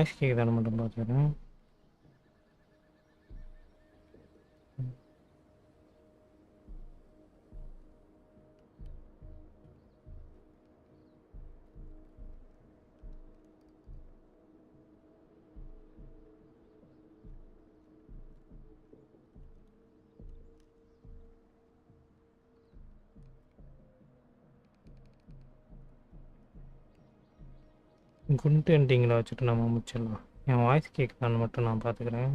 Voice கேட்குதான்னு மட்டும் பார்த்துக்கிறேன். குண்டு எண்டிங்கில் வச்சுட்டு நம்ம முடிச்சிடலாம். என் வாய்ஸ் கேட்குதான்னு மட்டும் நான் பார்த்துக்கிறேன்.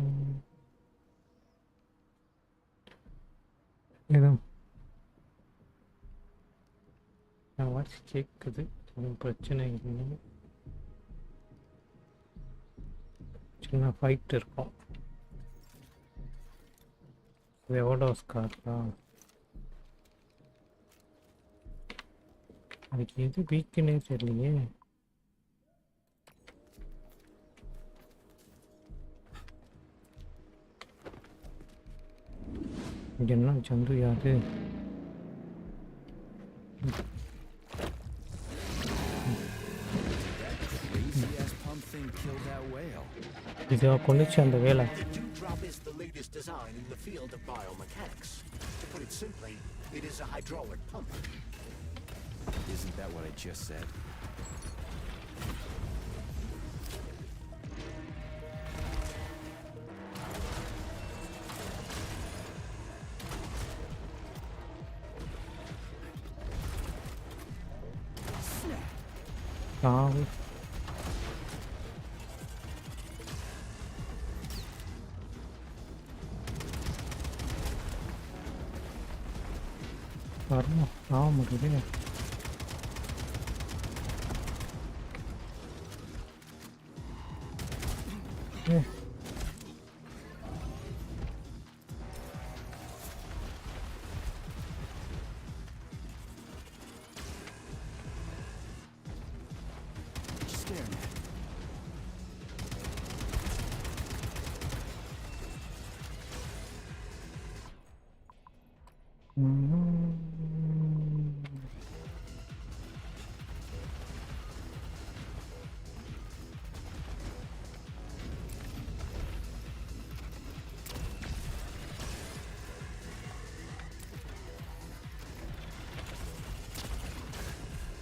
எதுவும் என் வாய்ஸ் கேட்குது, எதுவும் பிரச்சனை இல்லை. சின்ன ஃபைட் இருக்கும். இது எவ்வளோ ஸ்கார்க்கா? அதுக்கு எது வீக்குன்னே தெரியலையே. என்ன சந்து யாது? இதோ கொண்டுச்சு அந்த வேலை. Isn't that what I just said? வரணும் ஆக முடியுது.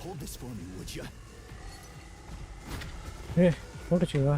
Hold this for me, would you? போட்டுச்சு வா.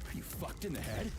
Are you fucked in the head?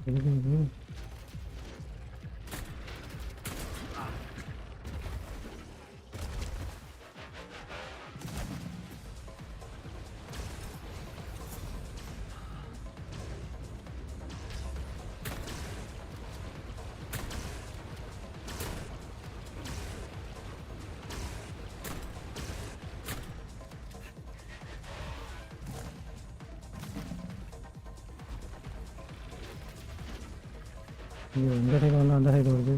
இந்த சைடு வந்து அந்த சைடு வருது.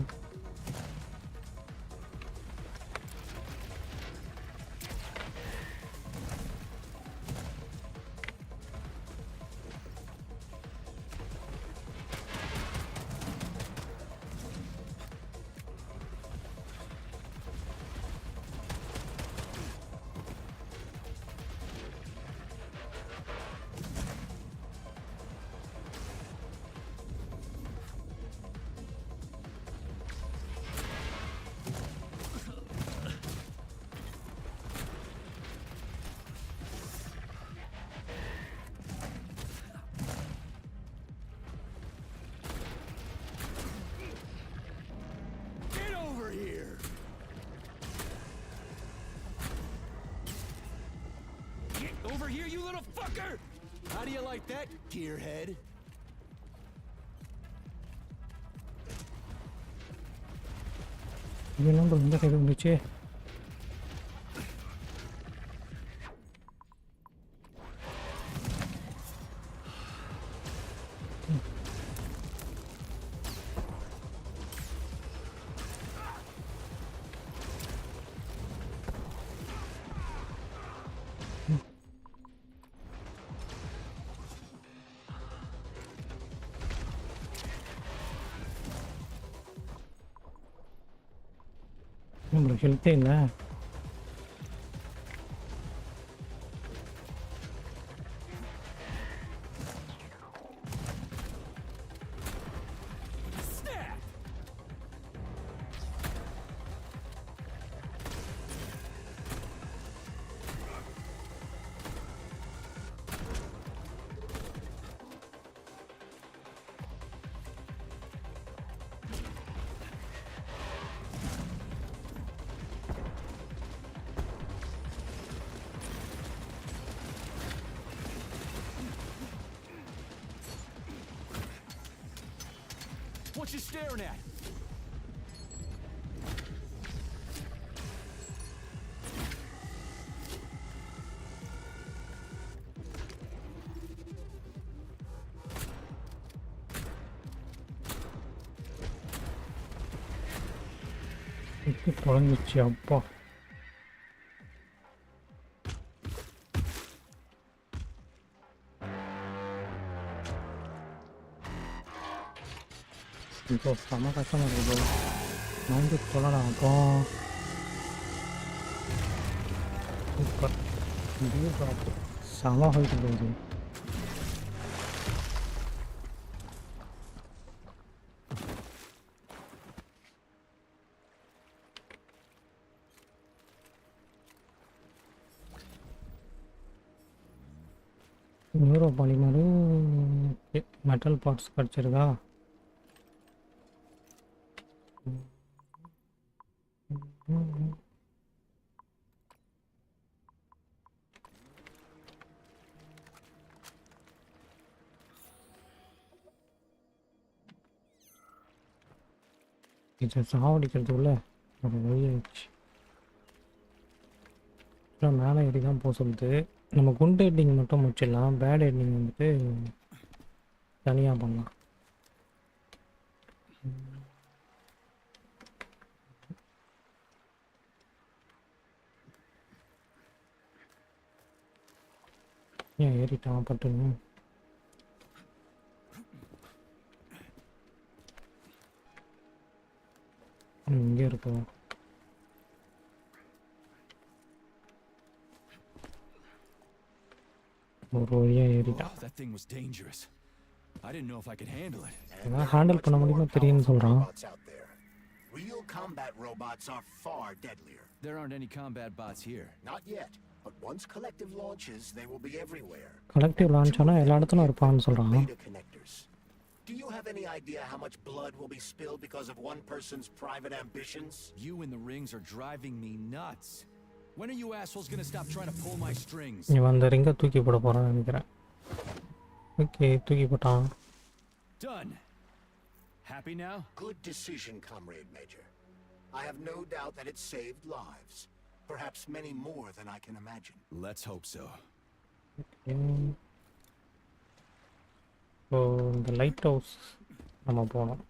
Get over here! Get over here, you little fucker! How do you like that, gearhead? இது என்ன இந்த சைடு வந்துச்சு? நம்மளுக்கு ஹெல்த்தே இல்லை. Snap! What you staring at? இது தொலைஞ்சிச்சு அப்பா. இப்போ செம கஷ்டமாக இருக்குது. நான் வந்து சொல்லலாம் அப்புறம் சூப்பர். செம ஹெல்த் போகுது. நியூரோ பாலிமரு மெட்டல் பார்ட்ஸ் கிடச்சிருக்கா? இதை சாவடிக்கிறதுக்குள்ள ஒரு வழியாச்சு. மேலே ஏறி தான் போக சொல்லுது. நம்ம குண்டு ஹெட்டிங் மட்டும் முடிச்சிடலாம். பேட் ஹெட்டிங் வந்துட்டு தனியாக பண்ணலாம். ஏன் ஏறிட்டான் பட்டுன்னு? இங்கே இருக்கோம். ஒரு வழியாக ஏறிட்டான். That thing was dangerous. I didn't know if I could handle it. ஏதாவது ஹேண்டில் பண்ண முடியுமா தெரியும்னு சொல்கிறான். Real combat robots are far deadlier. There aren't any combat bots here. Not yet, but once collective launches, they will be everywhere. Collective launch ஆனால் எல்லா இடத்துலையும் இருப்பான்னு சொல்கிறான். Beta connectors. Do you have any idea how much blood will be spilled because of one person's private ambitions? You in the rings are driving me nuts. When are you assholes gonna stop trying to pull my strings? இவன் அந்த ரிங்கை தூக்கி போட போறான்னு நினைக்கிறேன். Okay தூக்கி போட்டான். Done. Happy now? Good decision, Comrade Major. I have no doubt that it saved lives. Perhaps many more than I can imagine. Let's hope so. So இந்த light house நம்ம போனோம்.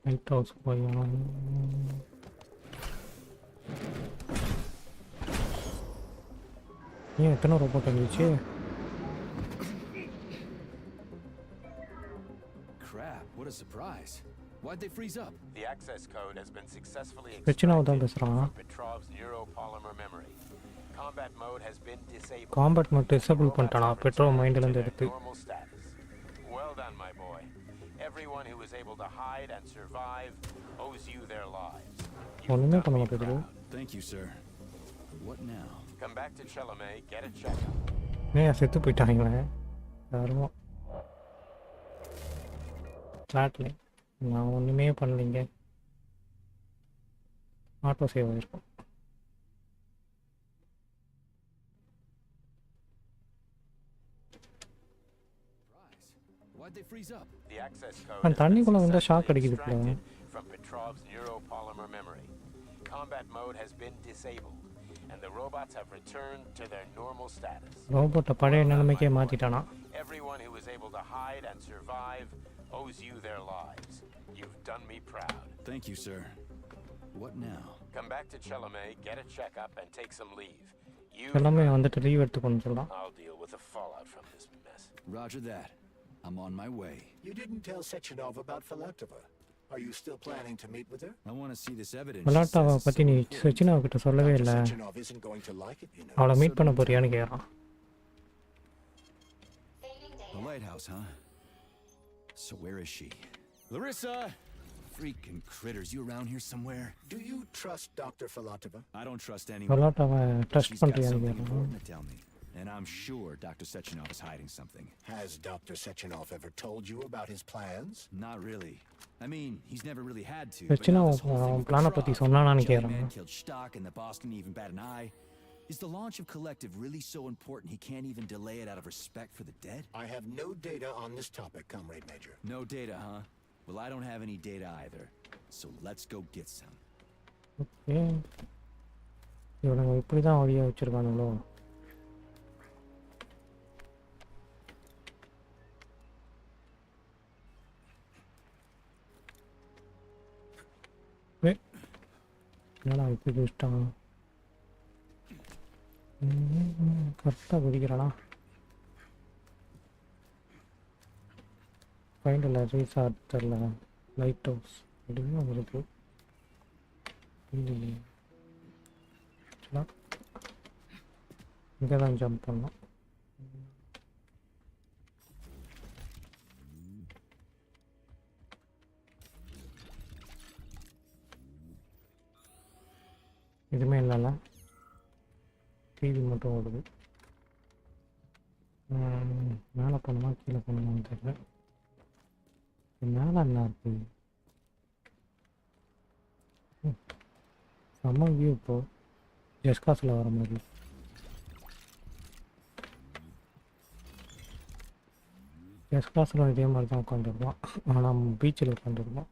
லைட் ஹவுஸ் போய் ஏன் எத்தனை robot வந்துச்சு? Crap, what a surprise. Why'd they freeze up? The access code has been successfully பிரச்சனை தான் extracted பேசுகிறான். from Petrov's neuropolymer memory. Combat mode has been disabled. Combat மட்டும் டிசேபிள் பண்ணிட்டானா பெட்ரோ மைண்ட்லேருந்து எடுத்து. Normal status. Well done, my boy. Everyone who was able to hide and survive owes you their lives. ஒன்றுமே பண்ண மாட்டேங்குது. Thank you, sir. What now? Come back to Chelome, get a checkup. ஏன் செத்து போயிட்டாங்க யாரும் ஃப்ளாட்ல. நான் ஒன்றுமே பண்ணலைங்க. ஆட்டோ சேவ் ஆகிருக்கும். Why'd they freeze up? The access code அந்த has been தண்ணிக்குள்ளே வந்து ஷாக் successfully அடிக்குது போல. extracted from Petrov's neuropolymer memory. Combat mode has been disabled, and the robots have returned to their normal status. ரோபோட்டை பழைய நிலைமைக்கே மாற்றிட்டானா. Everyone who was able to hide and survive owes you their lives. You've done me proud. Thank you, sir. What now? Come back to Chelome, get a checkup, and take some leave. எல்லாமே வந்துட்டு leave எடுத்துக்கணும்னு சொல்லலாம். I'll deal with the fallout from this mess. Roger that. I'm on my way. You didn't tell Sechenov about Filatova. Are you still planning to meet with her? I want to see this evidence. விளாட்டாவை பற்றி நீ சச்சினாவுக்கிட்ட சொல்லவே இல்லை. Sechenov isn't going to like it, you know. அவளை meet பண்ண போறியான்னு கேட்குறான். The lighthouse, huh? So where is she? Larissa! Freaking critters, you around here somewhere? Do you trust Dr. Filatova? I don't trust anyone. விளாட்டாவை trust She's got பண்ணுறியான்னு something கேட்குறான். important to tell me. And I'm sure Dr. Sechenov is hiding something. Has Dr. Sechenov ever told you about his plans? Not really. I mean, he's never really had to. சச்சினா now this whole thing அவன் with பிளானை பற்றி Petrov, சொன்னானான்னு Jelly கேட்குறான். Man killed Stock and the boss didn't even bat an eye. Is the launch of Collective really so important he can't even delay it out of respect for the dead? I have no data on this topic, Comrade Major. No data, huh? Well, I don't have any data either. So let's go get some. Okay இவனுங்க இப்படி தான் வழியாக வச்சுருக்கானுங்களோ. என்னடா இப்படி வச்சுட்டான். கரெக்டாக குடிக்கிறானா. ஃபைண்டில் ரீசார்ட்டில் light house அப்படின்னு வருது. இல்லையே இங்கே தான் ஜம்ப் பண்ணோம். எதுவுமே இல்லைல்ல, டிவி மட்டும் ஓடுது. மேலே போகணுமா கீழே போகணுமான்னு தெரியல. மேலே என்ன இருக்கு? செம்ம வியூ இப்போ ஜஸ்காஸில் வர மாதிரி. ஜஸ்காஸில் இதே மாதிரி தான் உட்காந்துருக்கோம், ஆனால் பீச்சில் உட்காந்துருக்கோம்.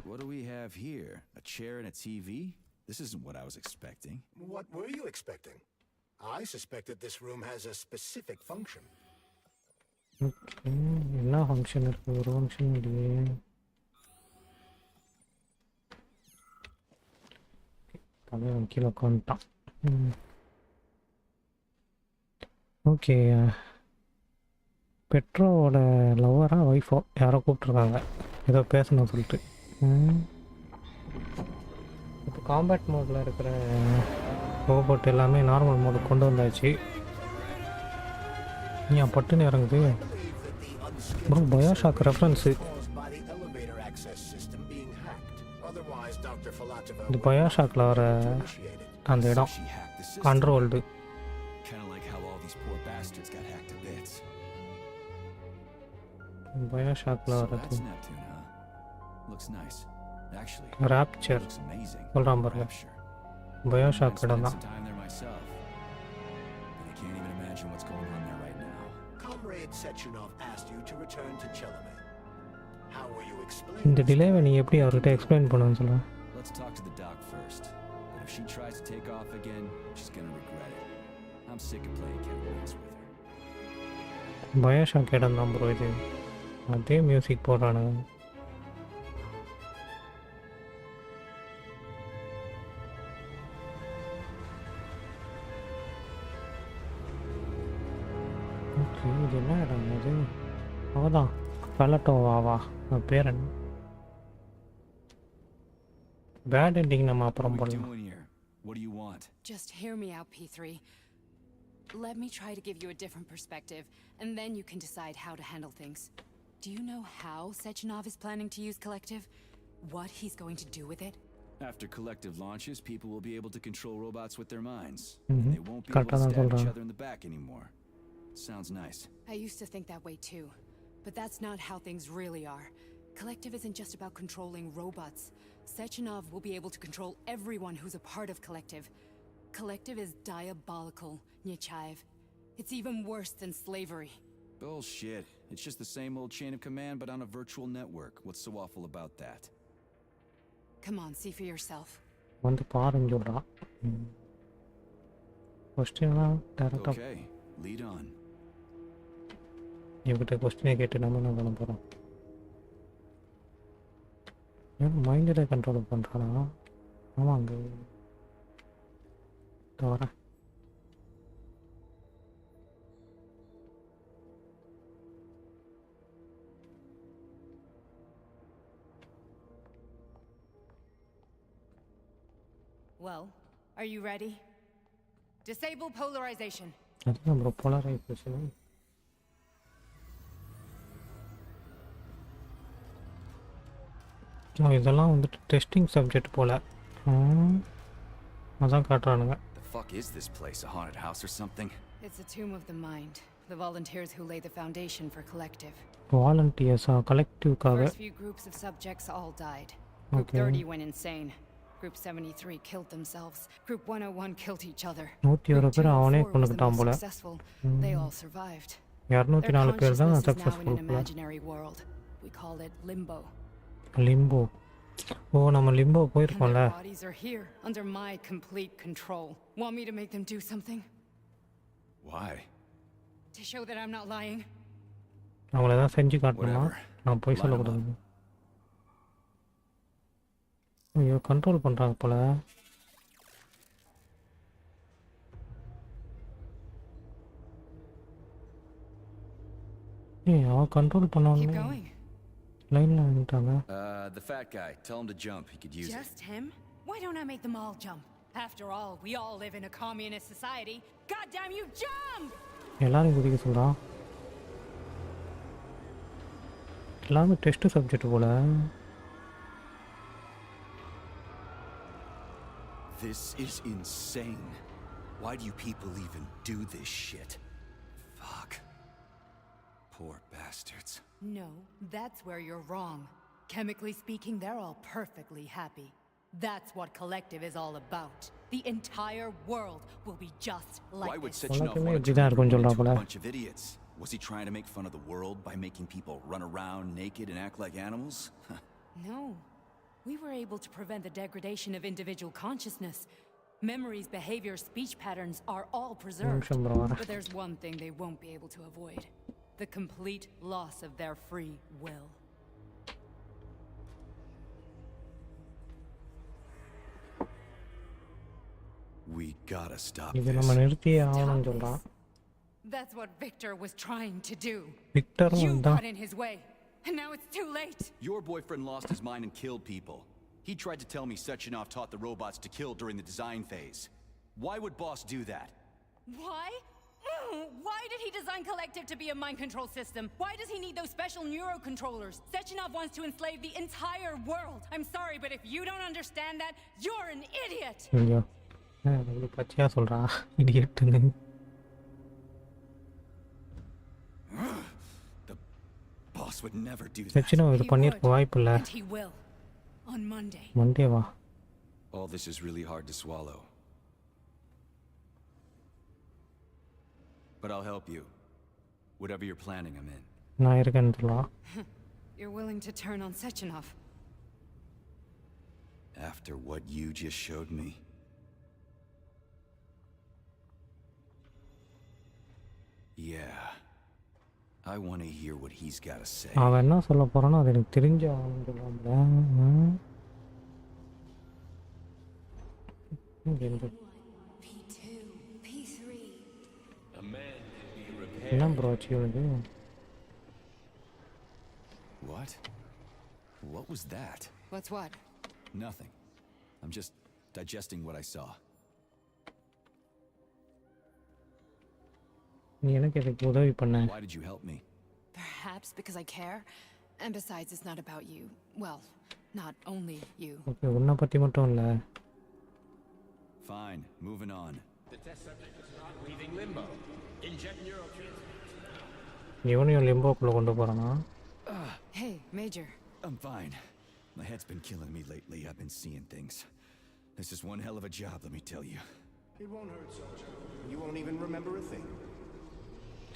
What do we have here? A chair and a TV? This isn't what I was expecting. What were you expecting? I suspected this room has a specific function. என்ன ஃபங்க்ஷன் இருக்குது? ஒரு ஃபங்க்ஷன் இல்லையே. தலைவன் கீழே உட்காந்துட்டான். ஓகே, பெட்ரோவோட லவ்வரா ஒய்ஃபோ யாரோ கூப்பிட்ருக்காங்க ஏதோ பேசணும் சொல்லிட்டு. இப்போ காம்பேட் மோடில் இருக்கிற ரோபோட் எல்லாமே நார்மல் மோடு கொண்டு வந்தாச்சு. ஏன் பட்டுன்னு இறங்குது Believe that the bro unscheduled BioShock reference caused by the elevator access system being hacked. Otherwise, Dr. Falatova இந்த would பயோஷாக்கில் வர initiate it. அந்த இடம் She hacked the system. Underworld Kind of like how all these poor bastards got hacked to bits. பயோஷாக்கில் So வர்றது that's Neptune, huh? Looks nice. Actually, rapture looks amazing. சொல்கிறான் பாருங்க Rapture. BioShock I'd இடம் spend தான் some time there myself. But I can't even imagine what's going on there right now. Comrade Sechenov asked you to return to Chelomey. How will you explain இந்த this? டிலேவை நீ எப்படி அவர்கிட்ட explain பண்ணுன்னு சொல்லுவேன் Let's talk to the doc first. But if she tries to take off again, she's gonna regret it. I'm sick of playing Kingston with her. BioShock இடம் தான் bro இது அதே மியூசிக் போடுறானுங்க ஓகே இது என்ன இடம் இது அவதான் பலட்டோவாவா அவன் பேர் என்ன பேட் எண்டிங் நம்ம What அப்புறம் are we போடலாம் doing here? What do you want? Just hear me out, P3. Let me try to give you a different perspective, and then you can decide how to handle things. Do you know how Sechenov is planning to use Collective? What he's going to do with it? After collective launches, people will be able to control robots with their minds. Mhm. They won't be able to Correct-ஆ தான் stab each சொல்றான். other in the back anymore. Sounds nice. I used to think that way too, but that's not how things really are. Collective isn't just about controlling robots. Sechenov will be able to control everyone who's a part of Collective. Collective is diabolical, Nechayev. It's even worse than slavery. Bullshit. It's just the same old chain of command, but on a virtual network. What's so awful about that? Come on, see for yourself. வந்து பாருன்னு சொல்கிறான் கொஸ்டின்லாம் டேரெக்டாக Okay, lead on. இவகிட்ட கொஸ்டினை கேட்டு நம்ம என்ன பண்ண போகிறோம் ஏன் மைண்டில் கண்ட்ரோல் பண்ணுறானா ஆமாங்க வரேன் Well, are you ready? Disable polarization. அதுதான் ப்ரோ போலரைசேஷன் இதெல்லாம் வந்துட்டு டெஸ்டிங் சப்ஜெக்ட் போல் அதான் காட்டுறானுங்க The fuck is this place? A haunted house or something? It's a tomb of the mind. The volunteers who lay the foundation for Collective. வாலண்டியர்ஸா கலெக்டிவ்க்காக First few groups of subjects all died. Group Okay. 30 went insane. Group 73 killed themselves. Group 101 killed each other. 101 பேர் அவனே 204 was the கொண்டுக்கிட்டான் most போல successful. They all survived. 204 பேர் தான் Their consciousness is now in an successful போல imaginary world. We call it limbo. Limbo oh நம்ம limbo And போயிருக்கோம்ல their bodies are here, under my complete control. Want me to make them do something? Why? To show that I'm not lying? அவங்கள தான் செஞ்சு காட்டணுமா Whatever. நான் போய் சொல்லக்கூடாது ஐயோ control பண்ணுறாங்க போல ஏய் அவன் கண்ட்ரோல் Keep பண்ணவொடனே going. லைனில் நின்றுட்டாங்க The fat guy. Tell him to jump. He could use it. Just him? Why don't I make them all jump? After all, we all live in a communist society. God damn you, jump! எல்லாரும் குதிக்க சொல்கிறான் எல்லாமே test subject போல This is insane. Why do you people even do this shit? Fuck. Poor bastards. No, that's where you're wrong. Chemically speaking, they're all perfectly happy. That's what Collective is all about. The entire world will be just like Why would this. Sechenov Well, want to இப்படி turn தான் இருக்கும் everyone சொல்றா into a போல. bunch of idiots? Was he trying to make fun of the world by making people run around naked and act like animals? No. We were able to prevent the degradation of individual consciousness. Memories, behavior, speech patterns are all preserved. நிமிஷம் bro வரேன் But there's one thing they won't be able to avoid. The complete loss of their free will. We gotta stop இது this. நம்ம நிறுத்தியே Stop ஆகணும்னு this. சொல்கிறான் That's what Victor was trying to do. விக்டரும் You தான் got in his way, and now it's too late. Your boyfriend lost his mind and killed people. He tried to tell me Sechenov taught the robots to kill during the design phase. Why would Boss do that? Why? Why did he design Collective to be a mind control system? Why does he need those special neurocontrollers? Sechenov wants to enslave the entire world. I'm sorry, but if you don't understand that, you're an idiot. ஐயோ இவ்வளோ பச்சையாக சொல்கிறா இடியட்டுன்னு. The boss would never do that. செச்சினோ இது பண்ணியிருக்க வாய்ப்பு இல்லை. And he will. On Monday. மண்டேவா? All this is really hard to swallow. But I'll help you. Whatever you're planning, I'm in. நான் இருக்கேன்னு சொல்லலாம். You're willing to turn on Sechenov? After what you just showed me? Yeah. I want to hear what he's got to say. அவன் என்ன சொல்ல போறானோ அது எனக்கு தெரிஞ்ச அவன் சொல்லுவான்ல. P2, P3. A man can be repaired. என்ன ப்ரோ ஆச்சு இவனுக்கு? What? What was that? What's what? Nothing. I'm just digesting what I saw. நீ எனக்கு எதுக்கு உதவி பண்ண? Why did you help me? Perhaps because I care. And besides, it's not about you. Well, not only you. Okay உன்னை பற்றி மட்டும் இல்லை. Fine, moving on. The test subject is not leaving limbo. Inject neurotransmitters. இவனையும் லிம்போக்குள்ளே கொண்டு போகிறானா? Hey, Major. I'm fine. My head's been killing me lately. I've been seeing things. This is one hell of a job, let me tell you. It won't hurt, soldier. You won't even remember a thing.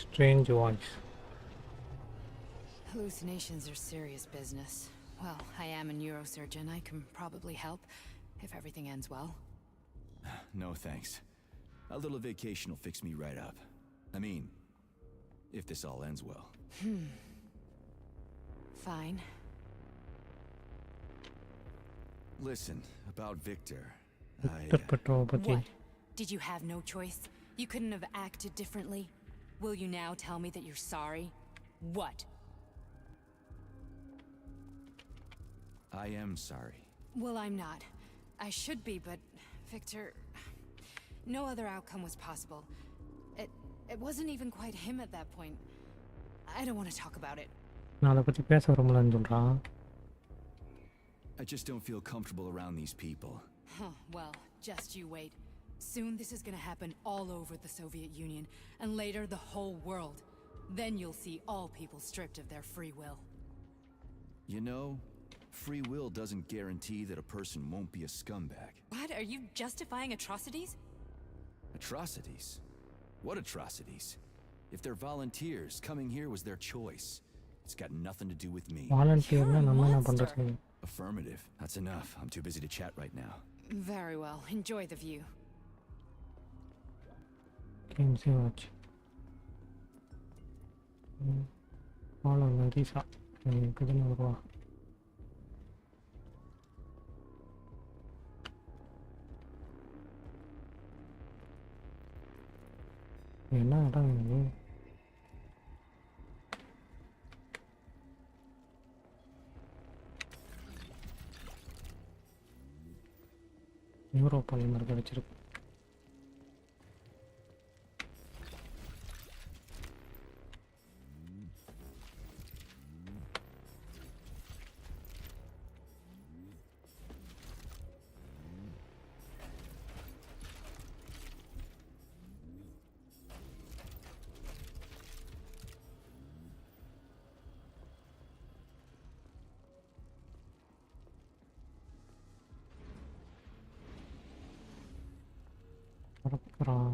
Strange voice. Hallucinations are serious business. Well, I am a neurosurgeon. I can probably help if everything ends well. No thanks. A little vacation will fix me right up. I mean, if this all ends well. Fine. Listen, about Victor. பெட்ரோவை பற்றி What? Did you have no choice? You couldn't have acted differently? Will you now tell me that you're sorry? What? I am sorry. Well, I'm not. I should be, but Victor... No other outcome was possible. It wasn't even quite him at that point. I don't want to talk about it. நான் அதை பற்றி பேச விரும்பலன்னு சொல்கிறான். I just don't feel comfortable around these people. Huh, well, just you wait. Soon this is gonna happen all over the Soviet Union, and later the whole world. Then you'll see all people stripped of their free will. You know, free will doesn't guarantee that a person won't be a scumbag. What? Are you justifying atrocities? Atrocities? What atrocities? If they're volunteers, coming here was their choice. It's got nothing to do with me. வாலண்டியர்னா நம்ம என்ன பண்ணுறது? Affirmative. That's enough. I'm too busy to chat right now. Very well. Enjoy the view. கேம்ஸே watch. Follow நரிசா எனக்கு தான் வருவா. என்ன இடம் இது? யூரோப் பாலிமர் கிடச்சிருக்கு. அப்புறம்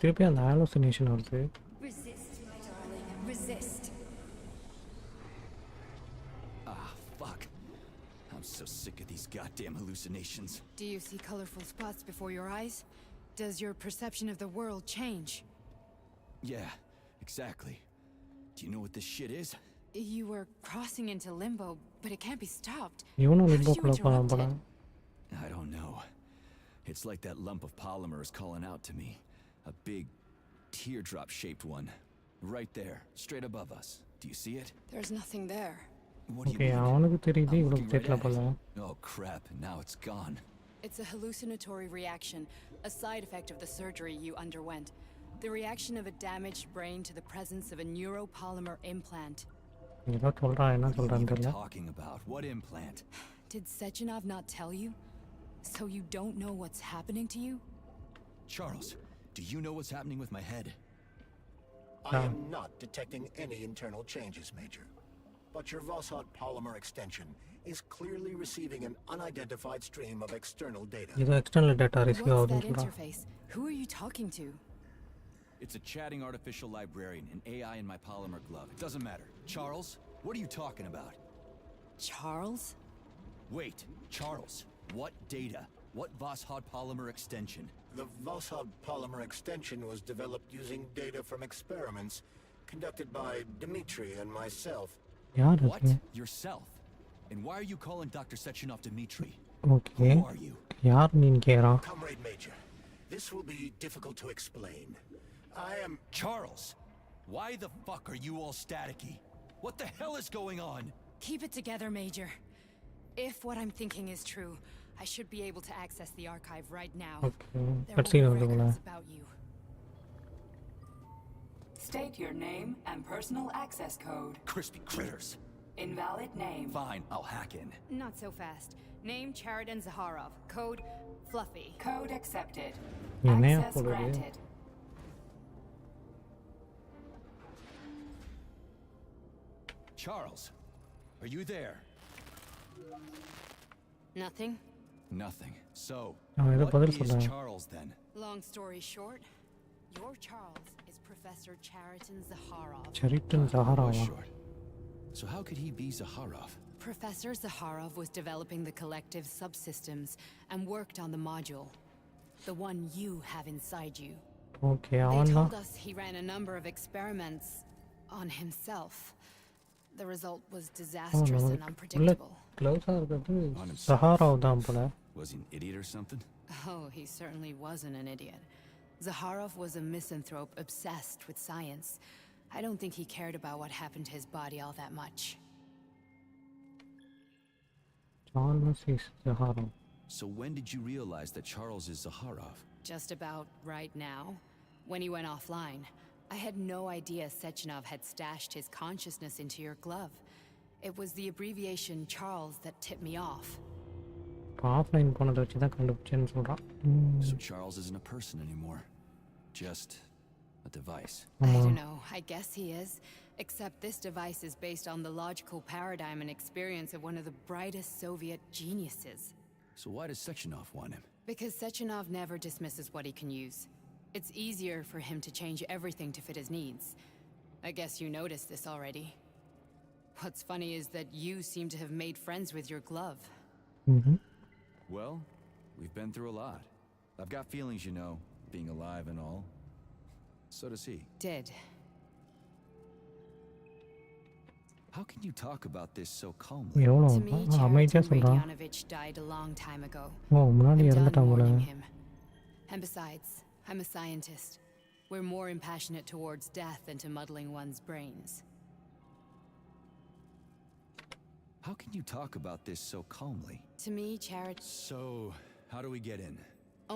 திருப்பி அந்த ஹாலுசினேஷன் வருது. Resist, my darling. Resist. Ah, fuck. I'm so sick of these goddamn hallucinations. Do you see colorful spots before your eyes? Does your perception of the world change? Yeah, exactly. Do you know what this shit is? You were crossing into limbo, but it can't be stopped. இவனும் How did you லிம்போக்குள்ளே போகலாம் போல. interrupt it? I don't know. It's like that lump of polymer is calling out to me. A big, teardrop-shaped one. Right there, straight above us. Do you see it? There's nothing there. What do you okay mean? அவனுக்கு தெரியுது I'm இவளுக்கு looking right தெரியல at போல. it. Oh crap, now it's gone. It's a hallucinatory reaction, a side effect of the surgery you underwent. The reaction of a damaged brain to the presence of a neuropolymer implant. ஏதோ சொல்றான் என்ன What are you சொல்றான்னு even தெரியல. talking about? What implant? Did Sechenov not tell you? So you don't know what's happening to you? Charles, do you know what's happening with my head? I am not detecting any internal changes, Major. But your Vossot polymer extension is clearly receiving an unidentified stream of external data. ஏதோ external data receive What's ஆகுதுன்னு that சொல்றான். interface? Who are you talking to? It's a chatting artificial librarian, an AI in my polymer glove. It doesn't matter. Charles, what are you talking about? Charles? Wait, Charles, what data? What Voshod polymer extension? The Voshod polymer extension was developed using data from experiments conducted by Dmitri and myself. யார் What? அது? Yourself? And why are you calling Dr. Sechenov Dmitri? Okay. Who are you? யார் நீன்னு கேக்குறான். Comrade Major, this will be difficult to explain. I am... Charles, why the fuck are you all staticky? What the hell is going on? Keep it together, Major. If what I'm thinking is true, I should be able to access the archive right now. Okay. There will கட்சில be வந்து போல. records about you. State your name and personal access code. Crispy critters. Invalid name. Fine, I'll hack in. Not so fast. Name Cheriton Zaharov. Code Fluffy. Code accepted. என்னையா Access போடுது? granted. Charles, are you there? Nothing? Nothing. So, அவன் ஏதோ பதில் what is சொல்றான். Charles then? Long story short, your Charles is Professor Cheriton Zaharov. சரிட்டன் Oh, சஹாராவா? short. So how could he be Zaharov? Professor Zaharov was developing the collective subsystems and worked on the module. The one you have inside you. Okay They அவன் தான். told us he ran a number of experiments on himself. The result was disastrous and உள்ள unpredictable. க்ளவுஸா இருக்கிறது On himself. சஹாராவ் தான் போல. Was he an idiot or something? Oh, he certainly wasn't an idiot. Zaharov was a misanthrope obsessed with science. I don't think he cared about what happened to his body all that much. Charles is சஹாராவ். So when did you realize that Charles is Zaharov? Just about right now, when he went offline. I had no idea Sechenov had stashed his consciousness into your glove. It was the abbreviation Charles that tipped me off. Offline போனதை வச்சு தான் கண்டுபிடிச்சேன்னு சொல்றான். So Charles isn't a person anymore. Just a device. I don't know, I guess he is. Except this device is based on the logical paradigm and experience of one of the brightest Soviet geniuses. So why does Sechenov want him? Because Sechenov never dismisses what he can use. It's easier for him to change everything to fit his needs. I guess you noticed this already. What's funny is that you seem to have made friends with your glove. Well, we've been through a lot. I've got feelings, you know, being alive and all. So does he. Did. How can you talk about this so calmly? எவ்வளோ To me, அமைதியாக Cheriton சொல்கிறான். Radyanovich died a long time ago. ஓ முன்னாடி I'm done இறந்துட்டான் போல. mourning him. And besides, I'm a scientist. We're more impassionate towards death than to muddling one's brains. How can you talk about this so calmly? To me, Cheriton... So, how do we get in?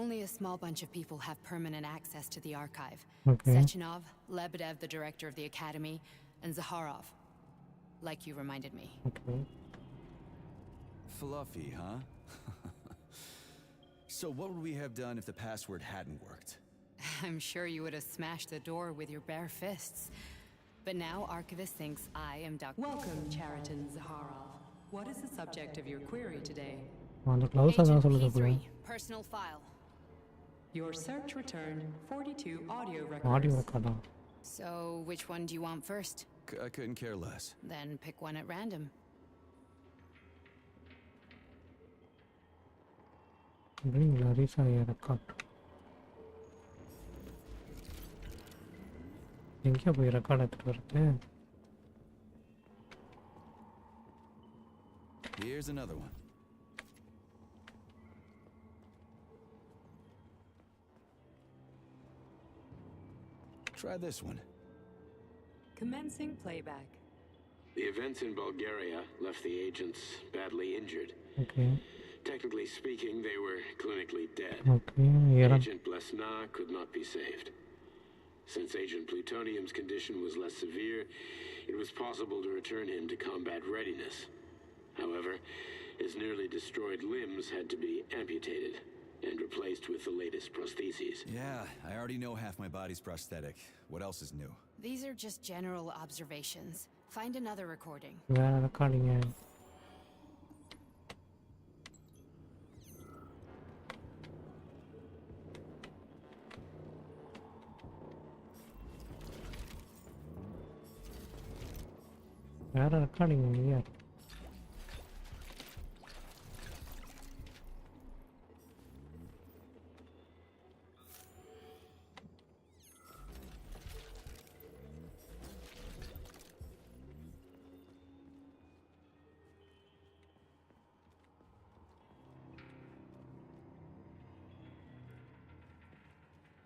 Only a small bunch of people have permanent access to the archive. Okay. Sechenov, Lebedev, the director of the academy, and Zaharov. Like you reminded me. Okay. Fluffy, huh? So what would we have done if the password hadn't worked? I'm sure you would have smashed the door with your bare fists. But now Archivist thinks I am Dr. Welcome, Cheriton Zaharov. What is the subject of your query today? அந்த க்ளவுஸாக தான் Agent சொல்லுது போல. P3, personal file. Your search returned 42 audio audio records. ரெக்கார்டா? So, which one do you want first? I couldn't care less. Then pick one at random. Bring Larissa a record. எங்கே போய் record எடுத்துட்டு வருது? Here's another one. Try this one. Commencing playback. The events in Bulgaria left the agents badly injured. Okay. Technically speaking, they were clinically dead. Okay இறந்து Agent Blesna could not be saved. Since Agent Plutonium's condition was less severe, it was possible to return him to combat readiness. However, his nearly destroyed limbs had to be amputated and replaced with the latest prostheses. Yeah, I already know half my body's prosthetic. What else is new? These are just general observations. Find another recording. வேற recording வேற recording இல்லையா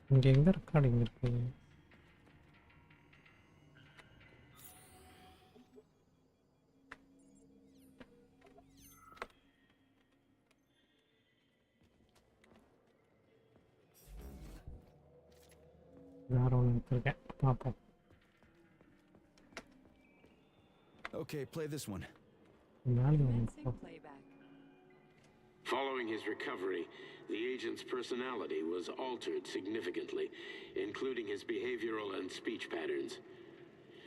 இங்கே எங்கே recording இருக்கு வேற ஒன்று எடுத்துருக்கேன் பார்ப்போம் Okay, play this one. மேலே Commencing playback. Following his recovery, the agent's personality was altered significantly, including his behavioral and speech patterns.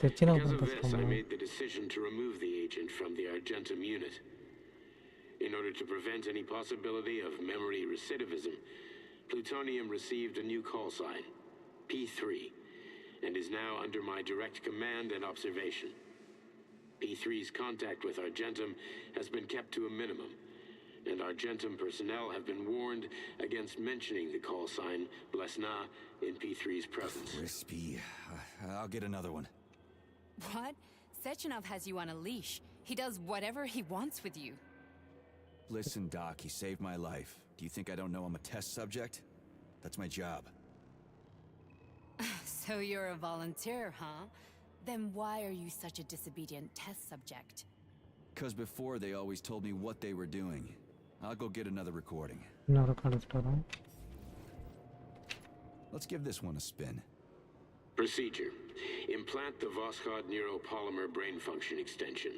தைச்சினா Because of this, I பண்ணுறேன் made the decision to remove the agent from the Argentum unit. In order to prevent any possibility of memory recidivism, Plutonium received a new call sign, P3, and is now under my direct command and observation. P3's contact with Argentum has been kept to a minimum, and Argentum personnel have been warned against mentioning the call sign Blesna in P3's presence. Crispy. I'll get another one. What? Sechenov has you on a leash. He does whatever he wants with you. Listen, Doc, he saved my life. Do you think I don't know I'm a test subject? That's my job. So you're a volunteer, huh? Then why are you such a disobedient test subject? Because before they always told me what they were doing. I'll go get another recording. இன்னொரு record எடுத்துட்டு வரேன் Let's give this one a spin. Procedure. Implant the Voskhod neuropolymer brain function extension.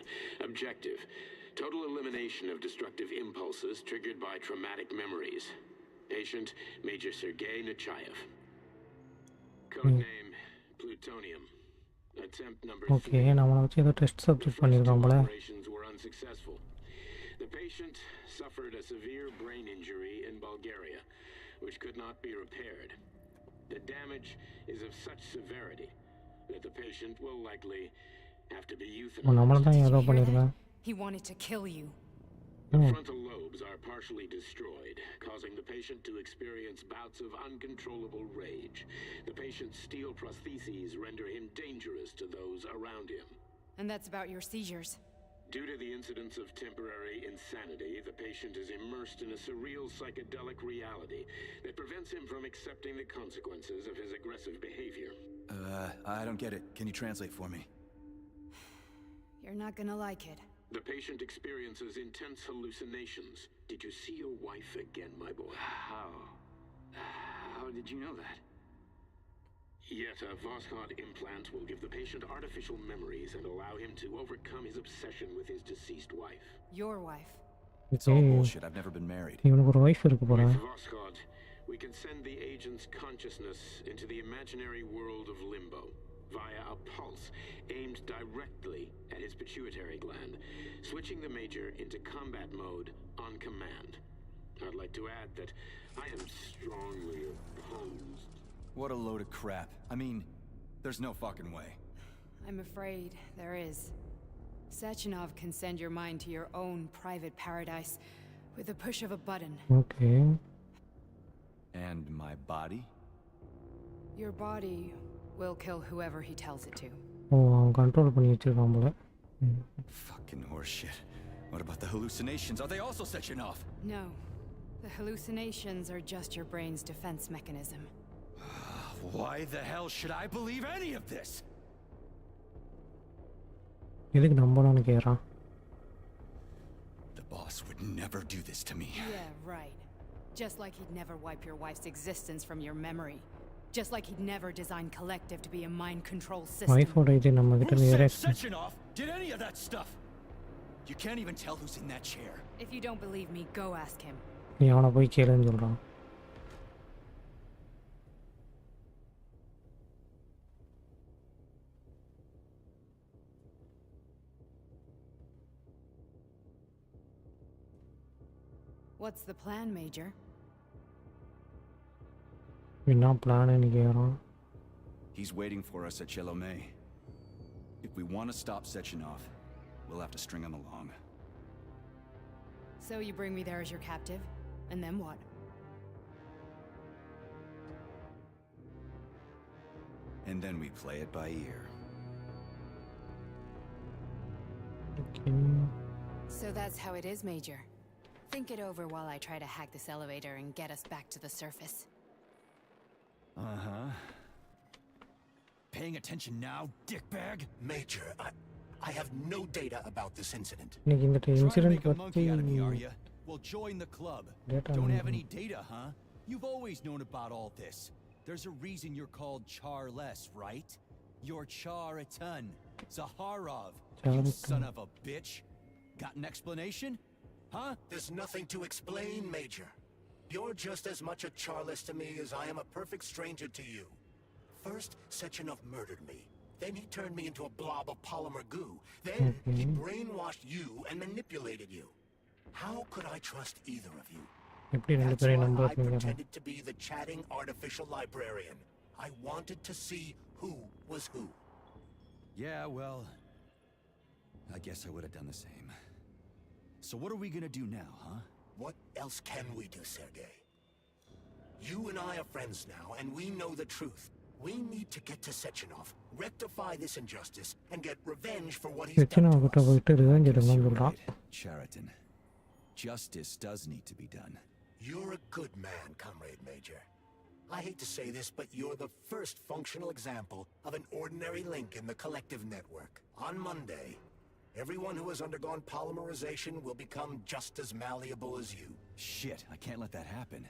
Objective. Total elimination of destructive impulses triggered by traumatic memories. Patient, Major Sergei Nechayev. Codename, Plutonium. Attempt number 3. Okay நம்மளை வச்சு ஏதோ test subject பண்ணியிருக்கான் போல Operations were unsuccessful. The patient suffered a severe brain injury in Bulgaria, which could not be repaired. The damage is of such severity that the patient will likely have to be நம்மளை euthanized. தான் ஏதோ பண்ணியிருக்கேன் He wanted to kill you. The frontal lobes are partially destroyed, causing the patient to experience bouts of uncontrollable rage. The patient's steel prostheses render him dangerous to those around him. And that's about your seizures. Due to the incidence of temporary insanity, the patient is immersed in a surreal psychedelic reality that prevents him from accepting the consequences of his aggressive behavior. I don't get it. Can you translate for me? You're not gonna like it. The patient experiences intense hallucinations. Did you see your wife again, my boy? How did you know that? Yet a Voskhod implant will give the patient artificial memories and allow him to overcome his obsession with his deceased wife. Your wife. It's all bullshit. I've never been married. இவனுக்கு ஒரு wife இருக்கு போல With Voskhod, we can send the agent's consciousness into the imaginary world of limbo via a pulse aimed directly at his pituitary gland, switching the Major into combat mode on command. I'd like to add that I am strongly opposed. What a load of crap. I mean, there's no fucking way. I'm afraid there is. Sechenov can send your mind to your own private paradise with the push of a button. Okay And my body? Your body will kill whoever he tells it to. ஓ அவன் control பண்ணி வச்சிருக்கான் போல Fucking horseshit. What about the hallucinations? Are they also sectioned off? No. The hallucinations are just your brain's defense mechanism. Why the hell should I believe any of this? எதுக்கு நம்பணும்னு கேட்குறான் The boss boss would never do this to me. Yeah, right. Just like he'd never wipe your wife's existence from your memory. Just like he'd never design Collective to be a mind control system. Wife ஓட இது நம்ம கிட்ட Who said erase Sechenov did any of that stuff? You can't even tell who's in that chair. If you don't believe me, go ask him. நீ அவனை போய் கேளுன்னு சொல்றான். What's the plan, Major? என்ன பிளான்னு கேக்குறான். He's waiting for us at Chelomey. If we want to stop Sechenov, we'll have to string him along. So you bring me there as your captive, and then what? And then we play it by ear. Okay. So that's how it is, Major. Think it over while I try to hack this elevator and get us back to the surface. Uh-huh. Paying attention now, dickbag? Major, I have no data about this incident. இன்னைக்கு இந்த Trying to incident make a monkey out of me, are பத்தி ya? Well, join the club. Data Don't on- have any data, huh? You've always known about all this. There's a reason you're called Charless, right? You're Char a ton. Zaharov, you Char-a-ton. son of a bitch. Got an explanation? Huh? There's nothing to explain, Major. You're just as much a Charless to me as I am a perfect stranger to you. First, Sechenov murdered me. Then he turned me into a blob of polymer goo. Then he brainwashed you and manipulated you. How could I trust either of you? எப்படி ரெண்டு That's பேரையும் why நம்ப I வைப்பீங்க? pretended to be the chatting artificial librarian. I wanted to see who was who. Yeah, well, I guess I would have done the same. So what are we gonna do now, huh? What else can we do, Sergei? You and I are friends now, and we know the truth. We need to get to Sechenov, rectify this injustice, and get revenge for what he's செச்சினா done கிட்ட to us. போயிட்டு revenge Guess எடுங்கன்னு you're சொல்றான். right, Chariton. Justice does need to be done. You're a good man, Comrade Major. I hate to say this, but you're the first functional example of an ordinary link in the collective network. On Monday, everyone who has undergone polymerization will become just as malleable as you. Shit, I can't let that happen.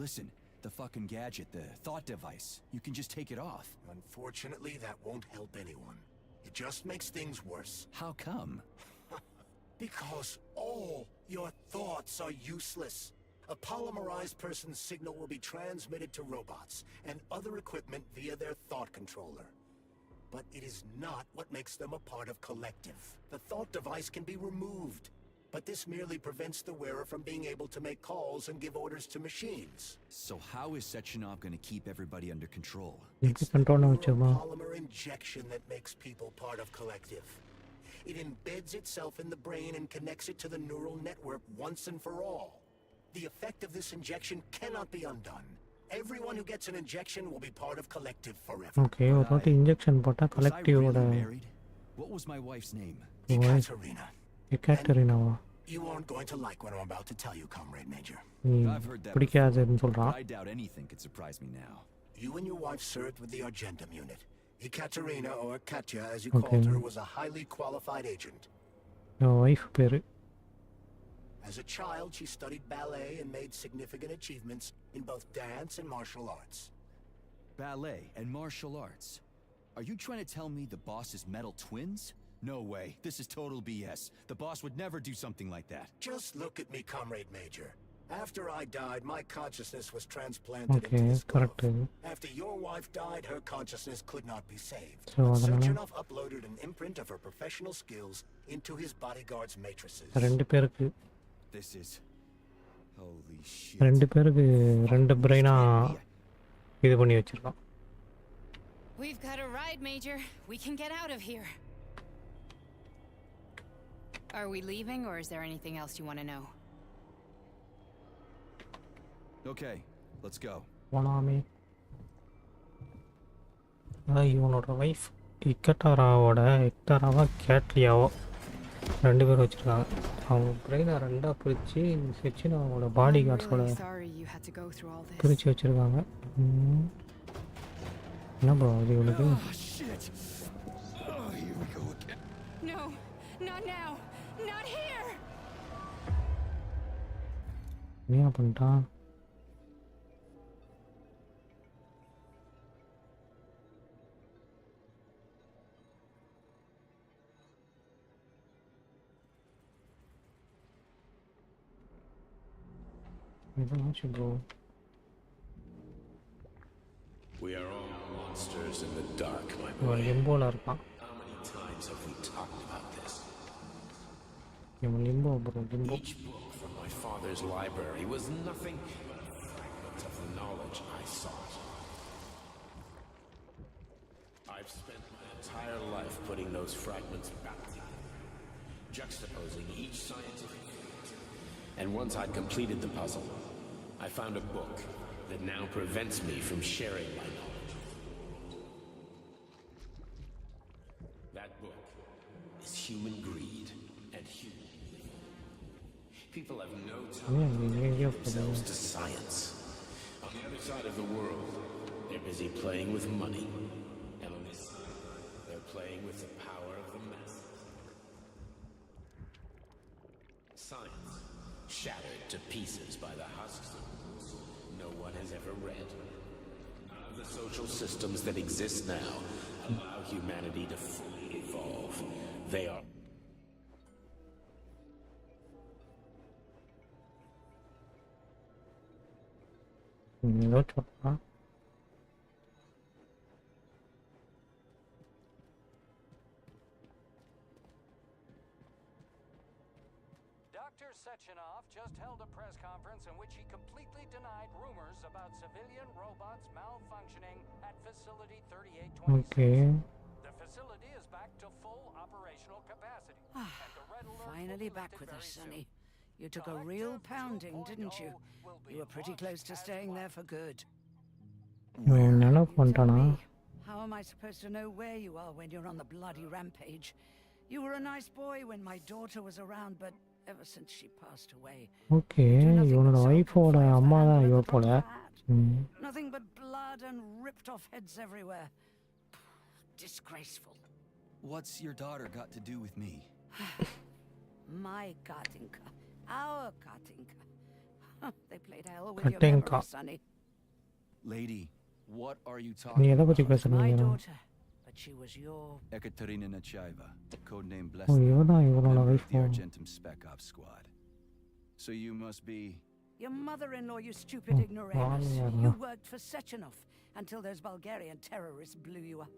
Listen, the fucking gadget, the thought device, you can just take it off. Unfortunately, that won't help anyone. It just makes things worse. How come? Because all your thoughts are useless. A polymerized person's signal will be transmitted to robots and other equipment via their thought controller. But it is not what makes them a part of Collective. The thought device can be removed, but this merely prevents the wearer from being able to make calls and give orders to machines. So how is Sechenov gonna keep everybody under control? எப்படி control வச்சிருமா? Polymer injection that makes people part of Collective. It embeds itself in the brain and connects it to the neural network once and for all. The effect of this injection cannot be undone. Everyone who gets an injection will be part of Collective forever. Okay, ஒரு வாட்டி injection போட்டா Was I கலெக்டிவோட really married? What was my wife's name? Ekaterina. எக்காட்டரினாவா? You aren't going to like what I'm about to tell you, Comrade Major. I've heard that பிடிக்காதுன்னு before, சொல்றான். but I doubt anything could surprise me now. You and your wife served with the Argentum unit. Ekaterina, or Katya as you Okay. called her, was a highly qualified agent. N wife பேரு. As a child, she studied ballet and made significant achievements in both dance and martial arts. Ballet and martial arts. Are you trying to tell me the boss is metal twins? No way. This is total BS. The boss would never do something like that. Just look at me, Comrade Major. After I died, my consciousness was transplanted Okay, into this correct. glove. After your wife died, her consciousness could not be saved. So, But அதனால Sechenov uploaded an imprint of her professional skills into his bodyguard's matrices. ரெண்டு பேருக்கு This is... Holy shit. ரெண்டு பேருக்கு ரெண்டு பிரெயினா இது பண்ணி வச்சிருக்கான். We've got a ride, Major. We can get out of here. Are we leaving, or is there anything else you want to know? Okay, let's go. போனாமே. அதான் இவனோட ஒய்ஃப் எக்டராவா கேட்லியாவோ ரெண்டு பேரும் வச்சிருக்காங்க. அவங்க பிரெயினை ரெண்டாக பிரித்து செச்சின் அவங்களோட பாடி I'm கார்ட்ஸோட really sorry you had to go through all this. பிரித்து வச்சுருக்காங்க. என்ன ப்ரோ அது இவனுக்கு? Oh, shit. Oh, here we go again. No, not now. Not here. என்ன பண்ணிட்டான்? என்னாச்சு bro? We are all monsters in the dark, my boy. இவன் லிம்போல இருக்கான். How many times have we talked about this? இவன் limbo bro, limbo. Each book from my father's library was nothing but a fragment of the knowledge I sought. I've spent my entire life putting those fragments back together, juxtaposing each scientific fact. And once I'd completed the puzzle, I found a book that now prevents me from sharing my knowledge. That book is Human Greed and Human Living. People have no time to dedicate themselves to science. On the other side of the world, they're busy playing with money. And on this side, they're playing with the power of the masses. Science, shattered to pieces by the husks of books no one has ever read. None of the social systems that exist now allow humanity to fully evolve. They are ஏதோ சொல்றான். Dr. Sechenov just held a press conference in which he completely denied rumors about civilian robots malfunctioning at Facility 3826. Okay. The facility is back to full operational capacity. and the red alert will Finally be back lifted with us, very Sonny. soon. You took a real pounding, didn't you? You were pretty close to staying there for good. இவன் நினைவு பண்ணிட்டானா? How am I supposed to know where you are when you're on the bloody rampage? You were a nice boy when my daughter was around, but ever since she passed away. Okay, இவனோட ஒய்ஃபோட அம்மா தான் இவ போல. Nothing but blood and ripped off heads everywhere. Disgraceful. What's your daughter got to do with me? My Katinka. Our Katinka. They played hell with Katinka. your memory, Sonny. Lady, what are you நீ talking எதை பத்தி about? My பேசுறீங்க? daughter, but she was your... Ekaterina Nechaeva, codename O, Blessing, இவ தான் இவனோட member of wife. the Argentum Spec Ops squad. So you must be... Your mother-in-law, you stupid ignoramus. yeah. You worked for Sechenov until those Bulgarian terrorists blew you up.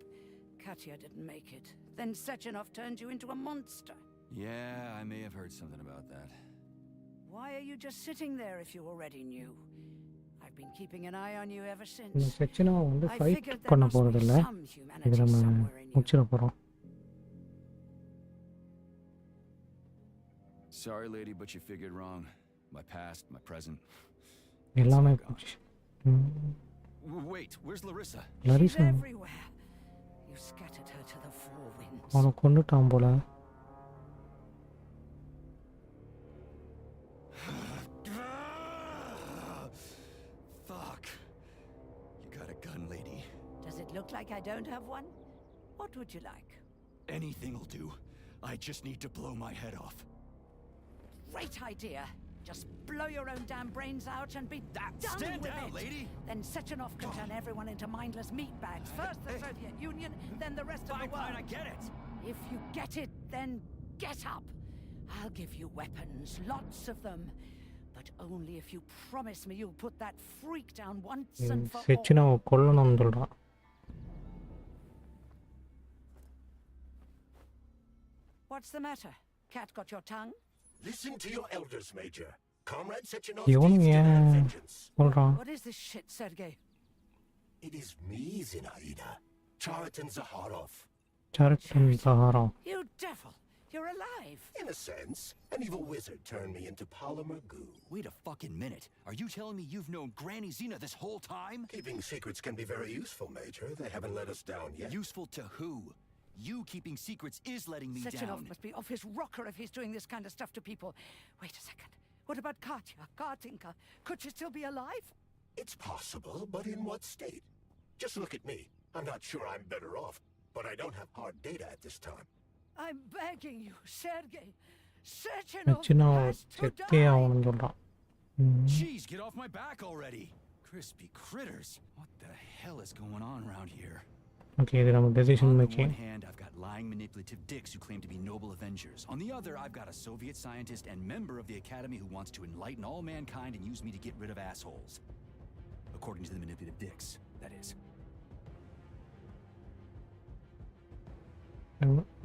Katya didn't make it. Then Sechenov turned you into a monster. Yeah, I may have heard something about that. Why are you just sitting there if you already knew? I've been keeping an eye on you ever இந்த since. செக்ஷனை வந்து I fight figured there பண்ண must போறது be இல்ல. some இது humanity நம்ம somewhere in you. முடிச்சிட போறோம். Sorry, lady, but you figured wrong. My past, my present. எல்லாமே it's all போச்சு. Wait, where's Larissa? She's லரிசா everywhere. You scattered her to the four winds. அவனை கொண்டுட்டான் போல. Fuck. You got a gun, lady. Does it look like I don't have one? What would you like? Anything'll do. I just need to blow my head off. Great idea. Just blow your own damn brains out and be done Stand with down, it. lady. Then Sechenov can turn everyone into mindless meatbags. First the Soviet Union, then the rest of the world. Fine, I get it. If you get it, then get up. I'll give you weapons, lots of them. But only if you promise me you'll put that freak down once and for all. செக்ஷனை கொல்லணும்னு சொல்றான். What's the matter? Cat got your tongue? Listen to your elders, Major. Comrade Sechenov இவனும் needs to demand ஏன் vengeance. சொல்றான்? What is this shit, Sergei? It is me, Zinaida. Chariton Zaharov. சரட்டன் சஹாரம். You devil! You're alive! In a sense, an evil wizard turned me into polymer goo. Wait a fucking minute. Are you telling me you've known Granny Zena this whole time? Keeping secrets can be very useful, Major. They haven't let us down yet. Useful to who? You keeping secrets is letting me Sechenov down. must be off his rocker if he's doing this kind of stuff to people. Wait a second. What about Katya, Katinka? Could she still be alive? It's possible, but in what state? Just look at me. I'm not sure I'm better off, but I don't have hard data at this time. I'm begging you, Sergei. Sechenov செக்ஷனை has to செக்கே die. ஆகணும்னு சொல்றான். Jeez, get off my back already. Crispy critters. What the hell is going on around here? Okay, இது நம்ம decision On the making. one hand, I've got lying manipulative dicks who claim to be noble avengers. On the other, I've got a Soviet scientist and member of the Academy who wants to enlighten all mankind and use me to get rid of assholes. According to the manipulative dicks, that is.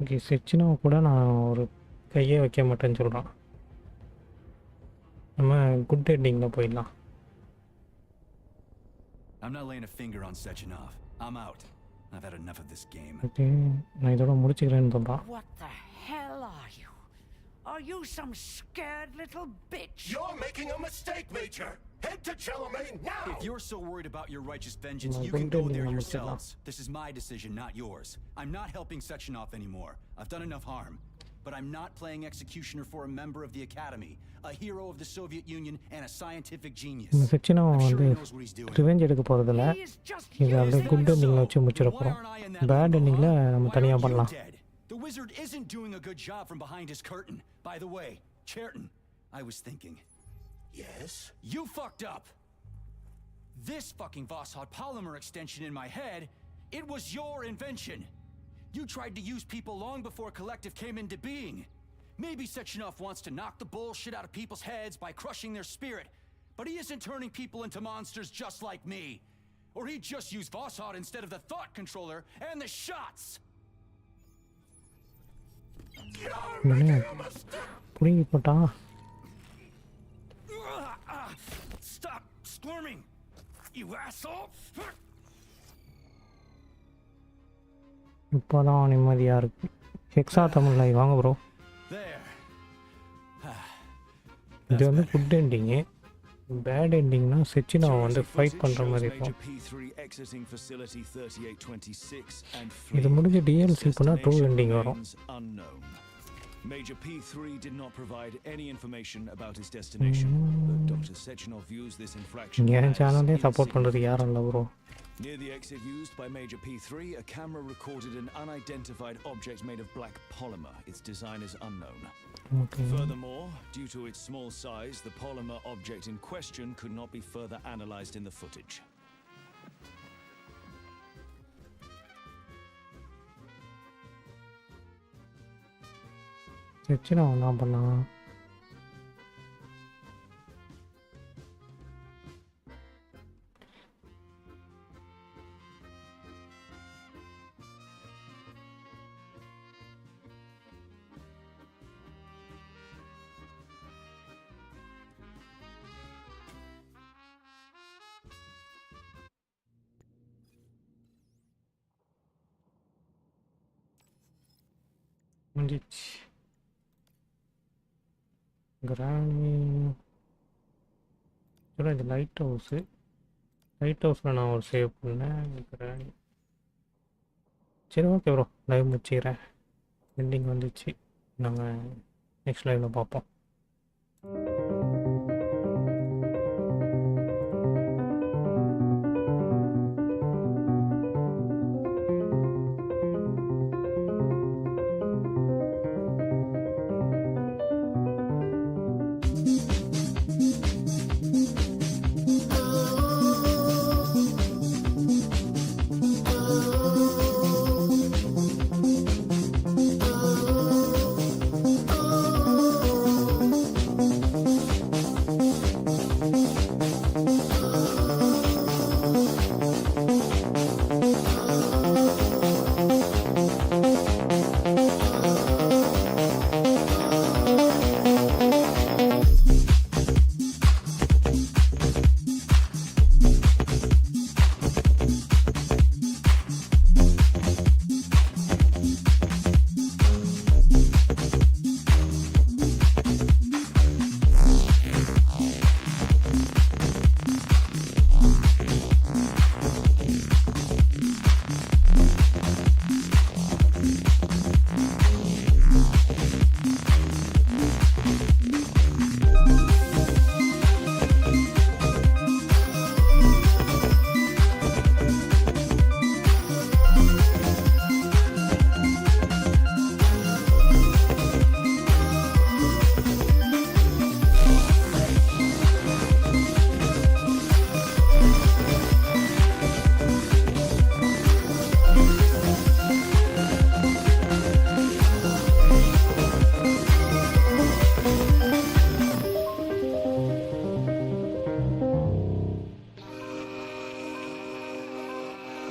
Okay செச்சினா கூட நான் ஒரு கையே வைக்க மாட்டேன்னு சொல்கிறான். நம்ம good எண்டிங்கில் போயிடலாம். I'm not laying a finger on Sechenov. I'm out. I've had enough of this game. Okay நான் இதோட முடிச்சுக்கிறேன்னு சொல்கிறான். What the hell are you? Are you some scared little bitch? You're making a mistake, Major! Head to Charlemagne now! If you're so worried about your righteous vengeance, No, you can go there I'm yourselves. This is my decision, not yours. I'm not helping Sechenov anymore. I've done enough harm. But I'm not playing executioner for a member of the Academy, a hero of the Soviet Union, and a scientific genius. இந்த செச்சினா I'm sure வந்து he knows what he's doing. Revenge எடுக்க போகிறதில்ல. He is just இது அப்படியே good எண்டிங்கில் வச்சு முடிச்சிட Why போகிறோம். aren't I in that bad limbo, எண்டிங்கில் huh? நம்ம Why தனியாக aren't you பண்ணலாம். dead? The wizard isn't doing a good job from behind his curtain. By the way, Cherton, I was thinking. Yes? You fucked up! This fucking Voskhod polymer extension in my head, it was your invention! You tried to use people long before Collective came into being. Maybe Sechenov wants to knock the bullshit out of people's heads by crushing their spirit, but he isn't turning people into monsters just like me. Or he'd just use Voskhod instead of the thought controller and the shots! புரிஞ்சு போட்டா. Stop squirming, you asshole! இப்போதான் நிம்மதியாக இருக்கு. Hexa Tamil வாங்க bro. There. இது வந்து good ending. Bad எண்டிங்னா செச்சினாவை வந்து fight பண்ணுற மாதிரி இருக்கும். இது முடிஞ்ச டிஎல்சி பண்ணால் 2 எண்டிங் வரும். Major P3 did not provide any information about his destination, but Dr. Sechenov views this infraction என் as சேனலே சப்போர்ட் பண்ணுறது insignificant. யாரும் இல்லை bro. Near the exit used by Major P3, a camera recorded an unidentified object made of black polymer. Its design is unknown. Okay Furthermore, due to its small size, the polymer object in question could not be further analyzed in the footage. செச்சினா என்ன பண்ணலாம்? முடிச்சு கிராணி சொல்ல இது light house. Light ஹவுஸில் நான் ஒரு save பண்ணேன் கிராணி. சரி ஓகே ப்ரோ லைவ் முடிச்சுக்கிறேன். எண்டிங் வந்துச்சு. நாங்கள் நெக்ஸ்ட் லைவில் பார்ப்போம்.